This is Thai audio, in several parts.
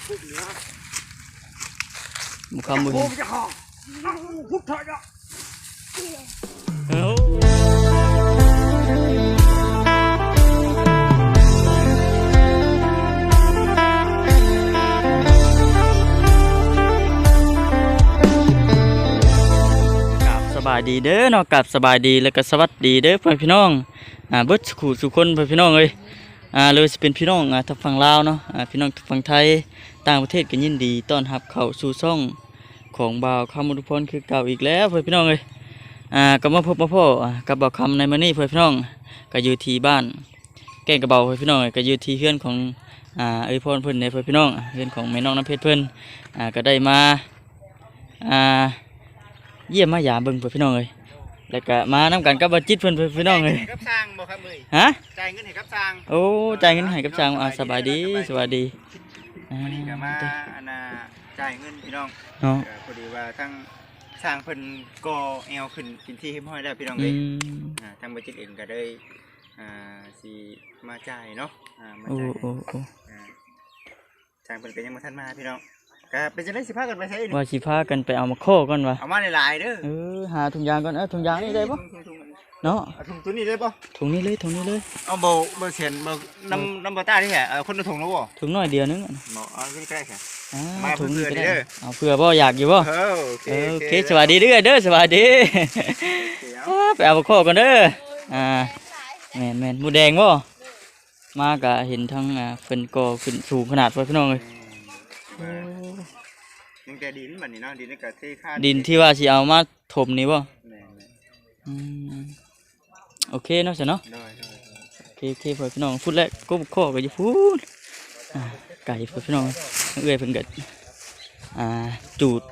บุคำบุญสบายดีเด้อเนาะกับสบายดีแล้วก็สวัสดีเด้อพี่น้องเบิดสุขคนพี่น้องเลยเลยจะเป็นพี่น้องทางฝั่งลาวเนาะพี่น้องฝั่งไทยต่างประเทศก็ยินดีต้อนรับเข้าสู่ช่องของบ่าวคำมุทุพรคือเก่าอีกแล้วพี่น้องเลยก็มาพบมาพ่อกับบ่าวคำในมื้อนี้พี่น้องก็อยู่ที่บ้านแก่งกระเบาพี่น้องก็อยู่ที่เฮือนของเอ้ยพรเพิ่นในพี่น้องเฮือนของแม่น้องน้ำเพชรเพิ่นก็ได้มาเยี่ยมมายามเบิ่งพี่น้องเลยแล้วก็มานำกันกับบัจิตเพิ่นพี่น้องเลยกับสร้างบ่ครับมื้อฮะจ่ายเงินให้กับสร้างโอ้จ่ายเงินให้กับสร้างสบายดีสบายดีวันนี้ก็มาจ่ายเงินพี่น้องพอดีว่าทั้งสร้างเพิ่นก่อแอวขึ้นกินที่ให้พ่อยได้พี่น้องเลยทางบัจิตเองก็ได้สิมาจ่ายเนาะมาจ่ายสร้างเพิ่นก็ยังบ่ทันมาพี่น้องก็เป็นจังได๋สิพากันไปไสนี่ว่าสิพากันไปเอามาข้อก่อนวะเอามาหลายๆเด้อหาถุงยางก่อนถุงยางนี่ได้บ่เนาะถุงตัวนี้ได้บ่ถุงนี้เลยเอาบ่เขียนบ่น้ำบ่ตาที่แหคนละถุงแล้วบ่ถุงน้อยเดียวนึงบ่เอาใกล้ๆแค่มาถุงนี้เด้อเอาเผื่อบ่อยากอยู่บ่โอเคสวัสดีเด้อสวัสดีไปเอามาข้อก่อนเด้อแม่นหมูแดงบ่มาก็เห็นทั้งเพิ่นก่อขึ้นสูงขนาดพี่น้องเอ้ยยังแต่ดินบัดนี้เนาะดินก็เทค่าดินที่ว่าสิเอามาถมนี่บ่โอเคเนาะซะเนาะโอเคพี่น้องพูดแล้วก็ข้อก็อยู่พูดไก่พี่น้องเอื้อยเพิ่นก็จูด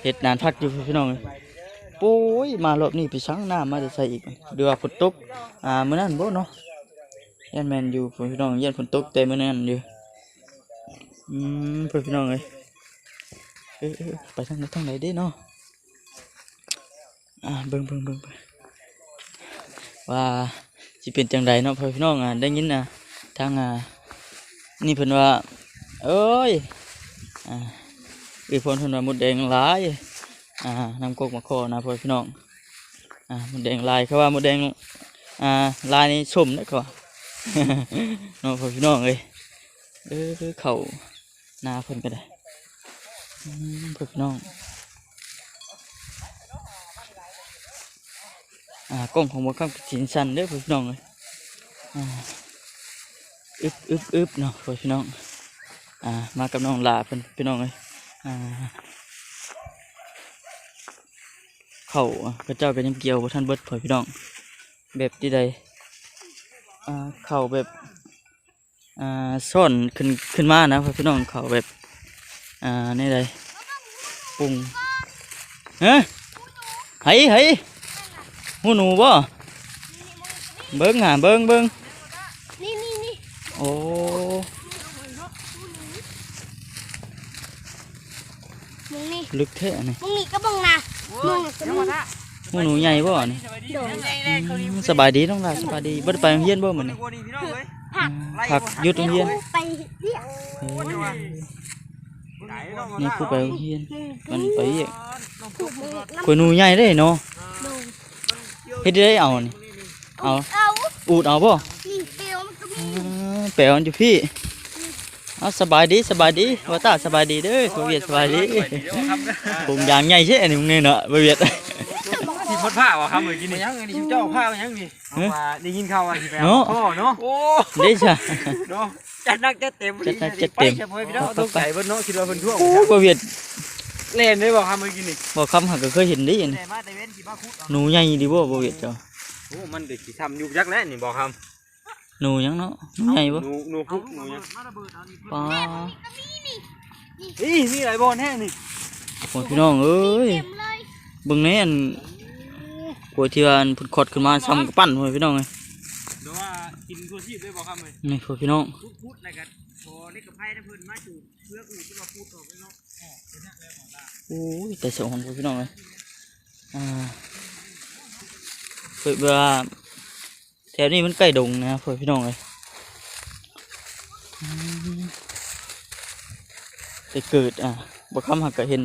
เฮ็ดนานพักอยู่พี่น้องโอ้ยมารอบนี้ไปซังน้ำมาจะใส่อีกเดี๋ยวฝนตกมื้อนั้นบ่เนาะยันแม่นอยู่พี่น้องยันฝนตกแต่มื้อนั้นอยู่พี่น้องเอ้ยไปทางไหนได้เนาะเบิ่งว่าสิเป็นจังไดเนาะพี่น้องได้ยินทางนี่เพิ่นว่าเอ้ยอีพรเพิ่นว่ามดแดงหลายนำกกมาขอนะพี่น้องมดแดงลายเขาว่ามดแดงลายนี่ส้มได้ก่อนเนาะพี่น้องเอ้ยเข้านาเพิ่นก็ได้พี่น้องกล้องของบ่ครับสินชันเด้อพี่น้องเอ้ยอึบเนาะพี่น้องมากับน้องลาเพิ่นพี่น้องเอ้ยเข้าพระเจ้าก็ยังเกี่ยวบ่ทันเบิดพี่น้องแบบที่ใดเข้าแบบซ่อนขึ้นมานะพี่น้องเข้าแบบนี่ใดปุ่งเฮ้ยหูหนูบ่เบิ้งเบิ้งนี่โอ้ลึกแท้นี่มึงนี่ก็บังนะหูหนูใหญ่บ่นี่สบายดีน้องล่ะสบายดีบ่ได้ไปโรงเรียนบ่มื้อนี้พักหยุดโรงเรียนนี่กูไปโรงเรียนมันไปอีกคุยหนูใหญ่ได้เนาะเฮ็ดได้เอานี่เอาอูดเอาบ่แปลวมันอยู่พี่สบายดีว่าตาสบายดีเด้อบ่เวียดสบายดีผมอย่างใหญ่ใช่อันนี้มึงนี่เนาะบ่เวียดสิพดผ้าบ่ครับมื้อกี้นี่ยังนี่เจ้าผ้ายังนี่ว่าได้ยินข่าวว่าสิไปเอาพ่อเนาะโอ้ได้จ้ะเนาะจัดหนักจัดเต็มไปเฉพาะพี่น้องต้องใส่เบิ่นเนาะคิดว่าเพิ่นท่วงบ่เวียดเล่นได้บ่ครับมื้อกี้นี่บ่คำหักก็เคยเห็นได้อันหนูใหญ่ดีบ่เวียดเจ้าโอ้มันได้สิทำอยู่จักแล้วนี่บ่ครับหนูยังเนาะหนูใหญ่บ่หนูพุกหนูยังปลามีหลายบ่อนแห้งนี่โอ้พี่น้องเอ้ยเบิ่งแน่อันกว่าที่ว่าอันพุ่นขดขึ้นมาซ้ำกับปั้นพี่น้องเอ้ยเดี๋ยวว่ากินทั่วชีพได้บ่ครับเอ้ยนี่พี่น้องพุดแล้วก็พอนี่กับไผได้เพิ่นมาจูดเพื่ออู่ที่ว่าพูดออกไปเนาะโอ้ยแต่เสียงพี่น้องเอ้ยเปิดว่าแถวนี้มันใกล้ดงนะพี่น้องเลย อืมแต่เกิดบ่คำหักก็เห็น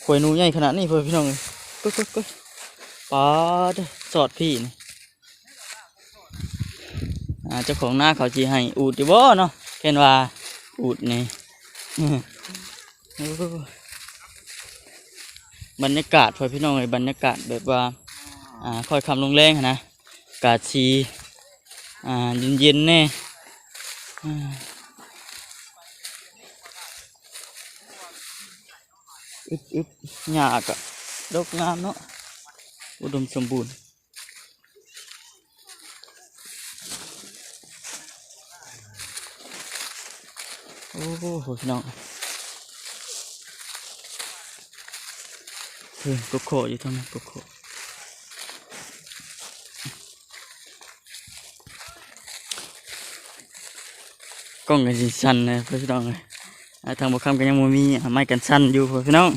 ขวยหนูใหญ่ขนาดนี้เพื่อนพี่น้องเลยก็ปลาเด้อสอดพี่นี่เจ้าของหน้าเขาจีให้อูดอยู่บ่เนาะเห็นว่าอูดนี่ โอ้บรรยากาศเพื่อนพี่น้องเลยบรรยากาศแบบว่าค่อยคำลงแรงหั้นนะอากาศชีเย็นๆแน่อึบหญ้าก็ดกงามเนาะอุดมสมบูรณ์โอ้โหพี่น้องกกโขอยู่ทำไมกกโขกล้องกันสิสั่นเลยพี่น้องเลยทางบุคคลก็ยังมีไม้กันสั่นอยู่พี่น้อง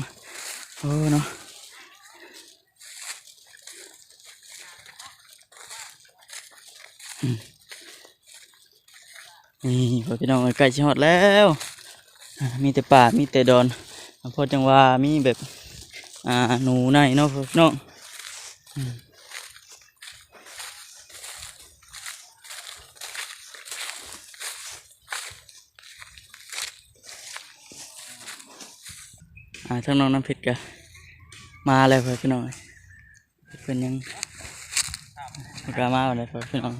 โอ้เนาะนี่พี่น้องใกล้ชิฮอดแล้วมีแต่ป่ามีแต่ดอนพอจังว่ามีแบบหนูในเนาะพี่น้องทั้งน้องน้ำเพชรก็มาเลยพี่น้องเป็นยังกล้ามาเลยพี่น้อง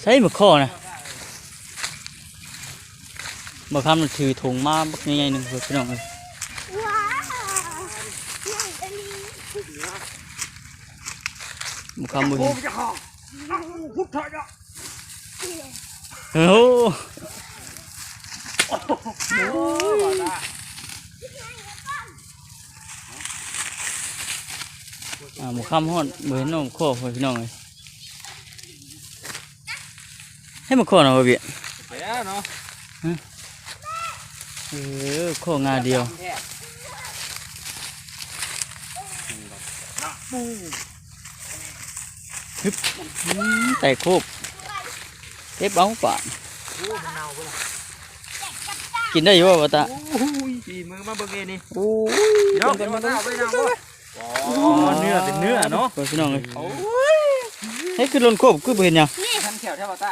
ใช้หมึกข้อนะบ่คำมันถือถุงมาบักใหญ่ๆหนึ่งพี่น้องเลยบ่คำบ่เห็นโอ้หมูข้ามฮอดเบอร์น้องโค้พี่น้องเลยให้มาโค้เนาะบ่เบี้ยเนาะโค้งาเดียวฮึบแต่โคบเก็บเอาป่ะกินได้อยู่ป่ะตาขี่มือมาเบิ่งเองนี่โอ้ยเนาะกันมาตาไปนั่งบ่เนื้อเป็นเนื้อเนาะพี่น้องเลยให้ขึ้นลนโคบคือบ่เห็นยังทันแขวแถวป่ะตา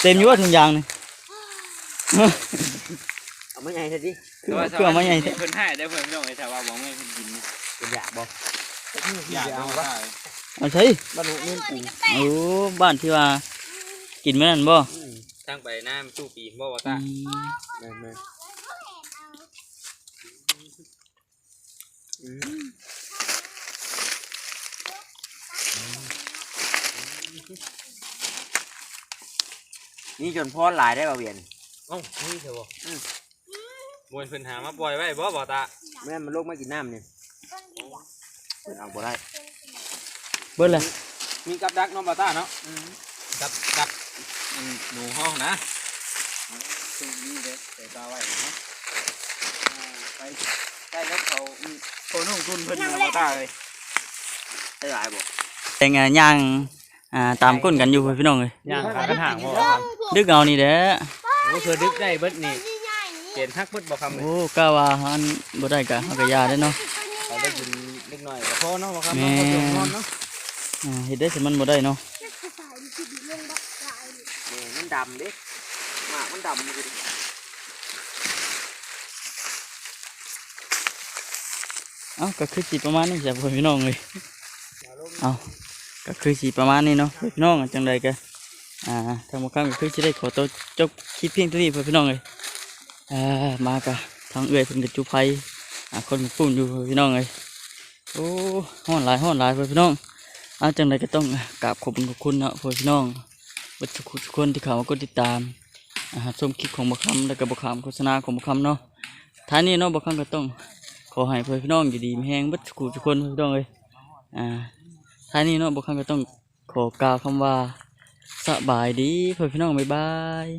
เต็มอยู่ว่าถุงยางนี่เอามาใหญ่เถอะดิคือเอามาใหญ่เถอะเพิ่นให้ได้เพิ่นพี่น้องไอ้ชาวว่าบ่ให้เพิ่นกินนี่เป็นอยากบ่อยากเอาได้เอาใช่บ้านนู้นปูโอ้บ้านที่ว่ากินมื้อนั้นบ่ทางไปน้ำตู้ปีนบ่ว่าตาแม่นนี่จนพ่อหลายได้บ่เวียนนี่เถอะบ่มวยเพิ่นหามาปล่อยไว้บ่ตาแม่มันลกมากินน้ำนี่เพิ่นเอาบ่ได้เบิ่นเลยมีกับดักน้องบ่ตาเนาะดักหนูห้องนะตรงนี้เด้ใส่ปลาไว้เนาะไปใกล้รถเขาโคนุ่งทุนเพิ่นบ่ตาเลยได้หลายบ่แต่งย่างตามก้นกันอยู่พี่น้องเลยย่างขากันห่างบ่ครับดึกเอานี่เด้อโอ้คือดึกได้เบิดนี่เปลี่ยนทักเบิดบ่คำโอ้ก้าว่าอันบ่ได้กะเฮาก็ยาได้เนาะเขาได้กินเล็กน้อยก็พอเนาะบ่คำเนาะบ่ต้องนอนเนาะเฮ็ดได้สิมันบ่ได้เนาะมันดำดิหมากมันดำดิก็คือสิประมาณนี้จ้ะพี่น้องเลยก็คือสิประมาณนี้เนาะพี่น้องจังใดก็ทางบ่คำก็คือสิได้ขอตัวจบคลิปเพียงเท่านี้พี่น้องเลยมากะทางเอื้อยเพิ่นก็จุไผคนปุ่นอยู่พี่น้องเลยโอ้ฮ้อนหลายพี่น้องจังใดก็ต้องกราบขอบคุณเนาะพี่น้องทุกคนที่เข้ามากดติดตามชมคลิปของบ่คำแล้วก็บ่คำโฆษณาของบ่คำเนาะท้ายนี้เนาะบ่คำก็ต้องขอให้พี่น้องอยู่ดีมีแรงเบิดทุกคนพี่น้องเลยท้ายนี้เนาะบ่คำก็ต้องขอกล่าวคำว่าสบายดีพี่น้องบ๊ายบาย